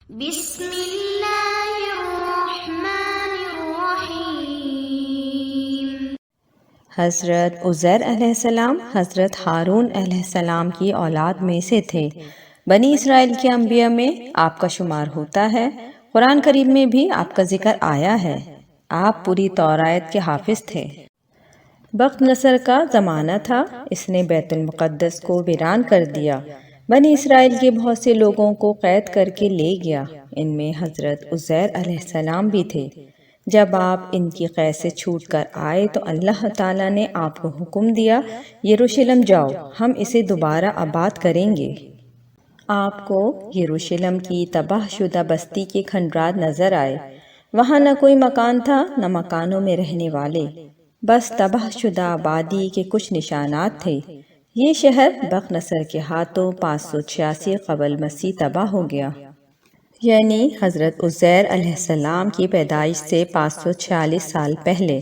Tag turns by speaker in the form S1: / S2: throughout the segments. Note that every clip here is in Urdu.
S1: بسم اللہ الرحمن الرحیم۔
S2: حضرت عزیر علیہ السلام حضرت ہارون علیہ السلام کی اولاد میں سے تھے۔ بنی اسرائیل کے انبیاء میں آپ کا شمار ہوتا ہے۔ قرآن کریم میں بھی آپ کا ذکر آیا ہے۔ آپ پوری تورات کے حافظ تھے۔ بخت نصر کا زمانہ تھا۔ اس نے بیت المقدس کو ویران کر دیا۔ بنی اسرائیل کے بہت سے لوگوں کو قید کر کے لے گیا۔ ان میں حضرت عزیر علیہ السلام بھی تھے۔ جب آپ ان کی قید سے چھوٹ کر آئے تو اللہ تعالیٰ نے آپ کو حکم دیا، یروشلم جاؤ، ہم اسے دوبارہ آباد کریں گے۔ آپ کو یروشلم کی تباہ شدہ بستی کے کھنڈرات نظر آئے۔ وہاں نہ کوئی مکان تھا، نہ مکانوں میں رہنے والے، بس تباہ شدہ آبادی کے کچھ نشانات تھے۔ یہ شہر بخت نصر کے ہاتھوں 586 قبل مسیح تباہ ہو گیا، یعنی حضرت عزیر علیہ السلام کی پیدائش سے 546 سال پہلے۔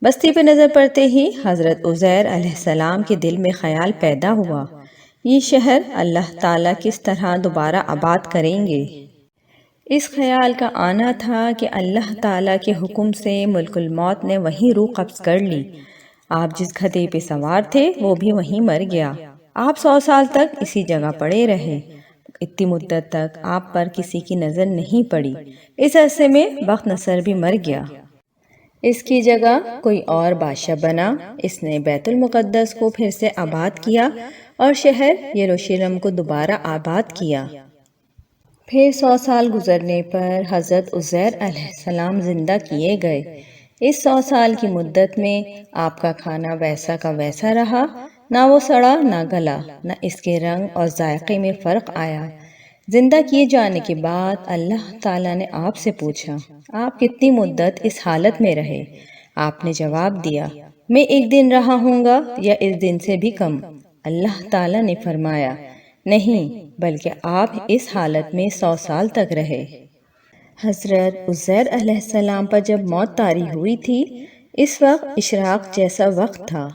S2: بستی پہ نظر پڑتے ہی حضرت عزیر علیہ السلام کے دل میں خیال پیدا ہوا، یہ شہر اللہ تعالیٰ کس طرح دوبارہ آباد کریں گے۔ اس خیال کا آنا تھا کہ اللہ تعالیٰ کے حکم سے ملک الموت نے وہیں روح قبض کر لی۔ آپ جس گدھے پہ سوار تھے وہ بھی وہیں مر گیا۔ آپ 100 سال تک اسی جگہ پڑے رہے۔ اتنی مدت تک آپ پر کسی کی نظر نہیں پڑی۔ اس عرصے میں بخت نصر بھی مر گیا۔ اس کی جگہ کوئی اور بادشاہ بنا۔ اس نے بیت المقدس کو پھر سے آباد کیا اور شہر یروشلم کو دوبارہ آباد کیا۔ پھر 100 سال گزرنے پر حضرت عزیر علیہ السلام زندہ کیے گئے۔ اس 100 سال کی مدت میں آپ کا کھانا ویسا کا ویسا رہا، نہ وہ سڑا نہ گلا، نہ اس کے رنگ اور ذائقے میں فرق آیا۔ زندہ کیے جانے کے بعد اللہ تعالیٰ نے آپ سے پوچھا، آپ کتنی مدت اس حالت میں رہے؟ آپ نے جواب دیا، میں 1 دن رہا ہوں گا یا اس دن سے بھی کم۔ اللہ تعالیٰ نے فرمایا، نہیں، بلکہ آپ اس حالت میں 100 سال تک رہے۔ حضرت عزیر علیہ السلام پر جب موت طاری ہوئی تھی، اس وقت اشراق جیسا وقت تھا،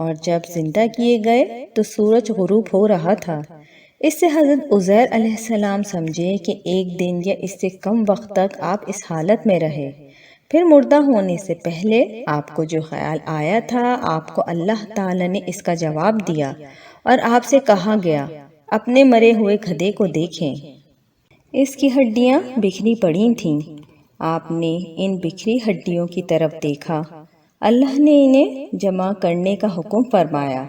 S2: اور جب زندہ کیے گئے تو سورج غروب ہو رہا تھا۔ اس سے حضرت عزیر علیہ السلام سمجھے کہ 1 دن یا اس سے کم وقت تک آپ اس حالت میں رہے۔ پھر مردہ ہونے سے پہلے آپ کو جو خیال آیا تھا، آپ کو اللہ تعالیٰ نے اس کا جواب دیا اور آپ سے کہا گیا، اپنے مرے ہوئے گدھے کو دیکھیں۔ اس کی ہڈیاں بکھری پڑی تھیں۔ آپ نے ان بکھری ہڈیوں کی طرف دیکھا۔ اللہ نے انہیں جمع کرنے کا حکم فرمایا۔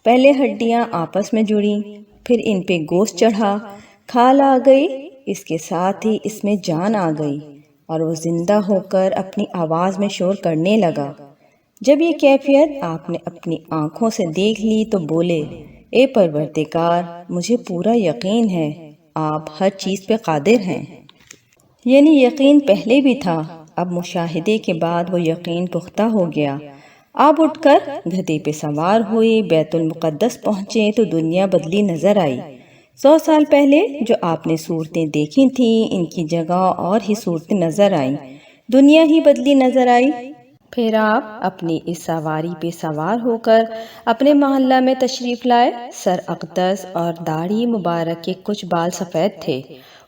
S2: پہلے ہڈیاں آپس میں جڑیں، پھر ان پہ گوشت چڑھا، کھال آ گئی، اس کے ساتھ ہی اس میں جان آ گئی، اور وہ زندہ ہو کر اپنی آواز میں شور کرنے لگا۔ جب یہ کیفیت آپ نے اپنی آنکھوں سے دیکھ لی تو بولے، اے پروردگار، مجھے پورا یقین ہے آپ ہر چیز پہ قادر ہیں۔ یعنی یقین پہلے بھی تھا، اب مشاہدے کے بعد وہ یقین پختہ ہو گیا۔ آپ اٹھ کر گدھے پہ سوار ہوئے، بیت المقدس پہنچے تو دنیا بدلی نظر آئی۔ 100 سال پہلے جو آپ نے صورتیں دیکھی تھیں، ان کی جگہ اور ہی صورتیں نظر آئیں، دنیا ہی بدلی نظر آئی۔ پھر آپ اپنی اس سواری پہ سوار ہو کر اپنے محلہ میں تشریف لائے۔ سر اقدس اور داڑھی مبارک کے کچھ بال سفید تھے۔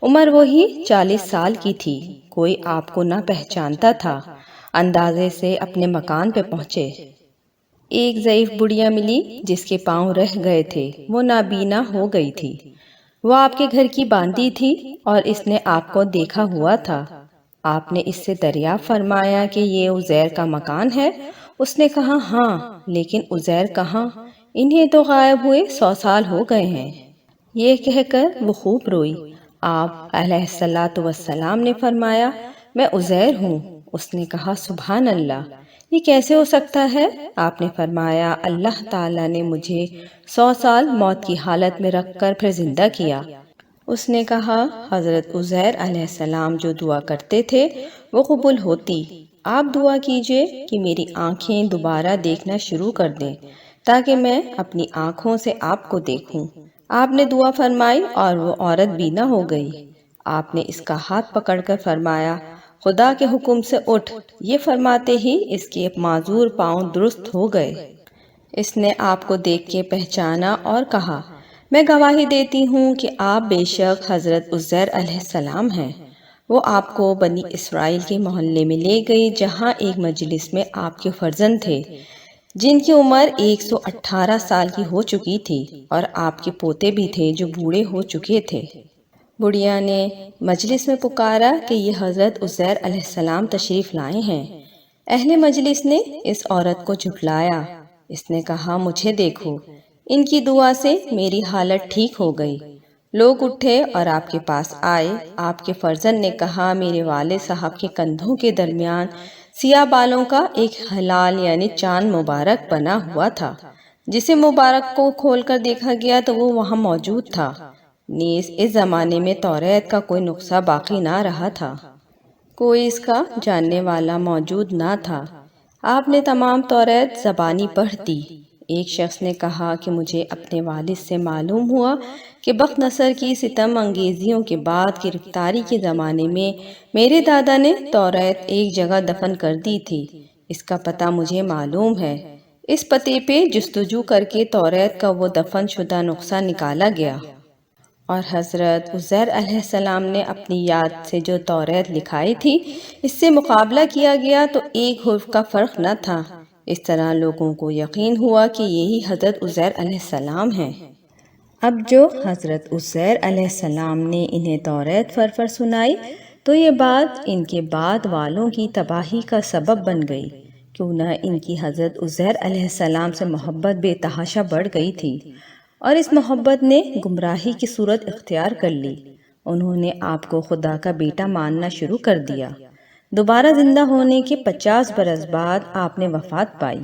S2: عمر وہی 40 سال کی تھی۔ کوئی آپ کو نہ پہچانتا تھا۔ اندازے سے اپنے مکان پہ پہنچے۔ ایک ضعیف بڑھیا ملی جس کے پاؤں رہ گئے تھے، وہ نابینا ہو گئی تھی۔ وہ آپ کے گھر کی باندھی تھی اور اس نے آپ کو دیکھا ہوا تھا۔ آپ نے اس سے دریافت فرمایا کہ یہ عزیر کا مکان ہے؟ اس نے کہا ہاں، لیکن عزیر کہاں؟ انہیں تو غائب ہوئے 100 سال ہو گئے ہیں۔ یہ کہہ کر وہ خوب روئی۔ آپ علیہ السلام نے فرمایا، میں عزیر ہوں۔ اس نے کہا سبحان اللہ، یہ کیسے ہو سکتا ہے؟ آپ نے فرمایا، اللہ تعالیٰ نے مجھے 100 سال موت کی حالت میں رکھ کر پھر زندہ کیا۔ اس نے کہا، حضرت عزیر علیہ السلام جو دعا کرتے تھے وہ قبول ہوتی۔ آپ دعا کیجئے کہ میری آنکھیں دوبارہ دیکھنا شروع کر دیں تاکہ میں اپنی آنکھوں سے آپ کو دیکھوں۔ آپ نے دعا فرمائی اور وہ عورت بینا ہو گئی۔ آپ نے اس کا ہاتھ پکڑ کر فرمایا، خدا کے حکم سے اٹھ۔ یہ فرماتے ہی اس کے معذور پاؤں درست ہو گئے۔ اس نے آپ کو دیکھ کے پہچانا اور کہا، میں گواہی دیتی ہوں کہ آپ بے شک حضرت عزیر علیہ السلام ہیں۔ وہ آپ کو بنی اسرائیل کے محلے میں لے گئی جہاں ایک مجلس میں آپ کے فرزند تھے جن کی عمر 118 سال کی ہو چکی تھی، اور آپ کے پوتے بھی تھے جو بوڑھے ہو چکے تھے۔ بڑھیا نے مجلس میں پکارا کہ یہ حضرت عزیر علیہ السلام تشریف لائے ہیں۔ اہل مجلس نے اس عورت کو جھٹلایا۔ اس نے کہا، مجھے دیکھو، ان کی دعا سے میری حالت ٹھیک ہو گئی۔ لوگ اٹھے اور آپ کے پاس آئے۔ آپ کے فرزند نے کہا، میرے والد صاحب کے کندھوں کے درمیان سیاہ بالوں کا ایک ہلال یعنی چاند مبارک بنا ہوا تھا۔ جسے مبارک کو کھول کر دیکھا گیا تو وہ وہاں موجود تھا۔ نیز اس زمانے میں توریت کا کوئی نسخہ باقی نہ رہا تھا، کوئی اس کا جاننے والا موجود نہ تھا۔ آپ نے تمام توریت زبانی پڑھ دی۔ ایک شخص نے کہا کہ مجھے اپنے والد سے معلوم ہوا کہ بخت نصر کی ستم انگیزیوں کے بعد گرفتاری کے زمانے میں میرے دادا نے توریت ایک جگہ دفن کر دی تھی۔ اس کا پتہ مجھے معلوم ہے۔ اس پتے پہ جستجو کر کے توریت کا وہ دفن شدہ نسخہ نکالا گیا، اور حضرت عزیر علیہ السلام نے اپنی یاد سے جو توریت لکھائی تھی اس سے مقابلہ کیا گیا تو ایک حرف کا فرق نہ تھا۔ اس طرح لوگوں کو یقین ہوا کہ یہی حضرت عزیر علیہ السلام ہیں۔ اب جو حضرت عزیر علیہ السلام نے انہیں توریت فرفر سنائی تو یہ بات ان کے بعد والوں کی تباہی کا سبب بن گئی، کیوں نہ ان کی حضرت عزیر علیہ السلام سے محبت بے تحاشا بڑھ گئی تھی، اور اس محبت نے گمراہی کی صورت اختیار کر لی۔ انہوں نے آپ کو خدا کا بیٹا ماننا شروع کر دیا۔ دوبارہ زندہ ہونے کے 50 برس بعد آپ نے وفات پائی۔